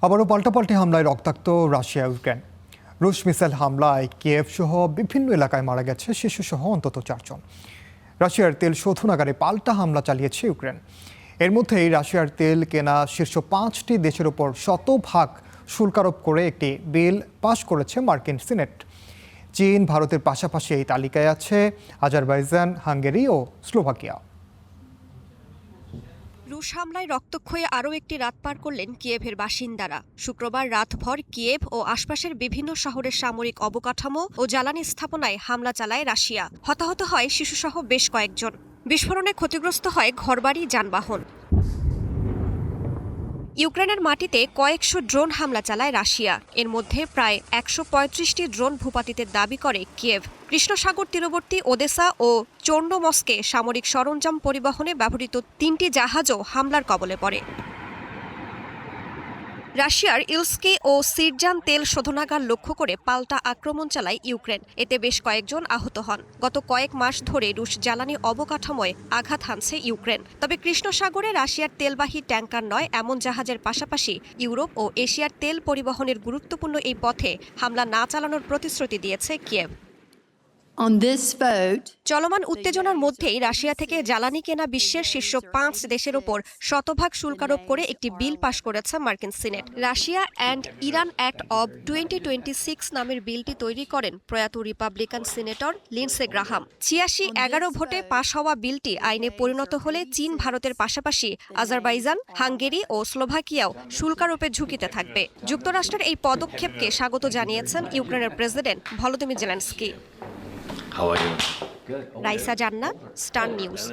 আবারও পাল্টাপাল্টি হামলায় রক্তাক্ত রাশিয়া ইউক্রেন। রুশ মিসাইল হামলায় কিয়েভ সহ বিভিন্ন এলাকায় মারা গেছে শিশুসহ অন্তত 4 জন। রাশিয়ার তেল শোধনাগারে পাল্টা হামলা চালিয়েছে ইউক্রেন। এর মধ্যেই রাশিয়ার তেল কেনা শীর্ষ 5টি দেশের ওপর শতভাগ শুল্ক আরোপ করে একটি বিল পাশ করেছে মার্কিন সিনেট। চীন, ভারতের পাশাপাশি এই তালিকায় আছে আজারবাইজান, হাঙ্গেরি ও স্লোভাকিয়া। রুশ হামলায় রক্তক্ষয়ে আরও একটি রাত পার করলেন কিয়েভের বাসিন্দারা। শুক্রবার রাতভর কিয়েভ ও আশপাশের বিভিন্ন শহরের সামরিক অবকাঠামো ও জ্বালানি স্থাপনায় হামলা চালায় রাশিয়া। হতাহত হয় শিশুসহ বেশ কয়েকজন। বিস্ফোরণে ক্ষতিগ্রস্ত হয় ঘরবাড়ি, যানবাহন। ইউক্রেনের মাটিতে কয়েকশো ড্রোন হামলা চালায় রাশিয়া। এর মধ্যে প্রায় 135টি ড্রোন ভূপাতিতের দাবি করে কিয়েভ। কৃষ্ণসাগর তীরবর্তী ওদেসা ও চোর্নোমস্কে সামরিক সরঞ্জাম পরিবহনে ব্যবহৃত 3টি জাহাজও হামলার কবলে পড়ে। রাশিয়ার ইলস্কি ও সিরজান তেল শোধনাগার লক্ষ্য করে পাল্টা আক্রমণ চালায় ইউক্রেন। এতে বেশ কয়েকজন আহত হন। গত কয়েক মাস ধরে রুশ জ্বালানি অবকাঠামোয় আঘাত হানছে ইউক্রেন। তবে কৃষ্ণসাগরে রাশিয়ার তেলবাহী ট্যাঙ্কার নয় এমন জাহাজের পাশাপাশি ইউরোপ ও এশিয়ার তেল পরিবহনের গুরুত্বপূর্ণ এই পথে হামলা না চালানোর প্রতিশ্রুতি দিয়েছে কিয়েভ। চলমান উত্তেজনার মধ্যেই রাশিয়া থেকে জ্বালানি কেনা বিশ্বের শীর্ষ 5 দেশের ওপর শতভাগ শুল্কারোপ করে একটি বিল পাশ করেছে মার্কিন senate. Russia and Iran act of 2026 নামের বিলটি তৈরি করেন প্রয়াত রিপাবলিকান সিনেটর লিন্ডসে গ্রাহাম। 86-11 ভোটে পাশ হওয়া বিলটি আইনে পরিণত হলে চীন, ভারতের পাশাপাশি আজারবাইজান, হাঙ্গেরি ও স্লোভাকিয়াও শুল্কারোপের ঝুঁকিতে থাকবে। যুক্তরাষ্ট্রের এই পদক্ষেপকে স্বাগত জানিয়েছেন ইউক্রেনের president Volodymyr Zelensky. How are you? Raisa জান্নাত, স্টার নিউজ।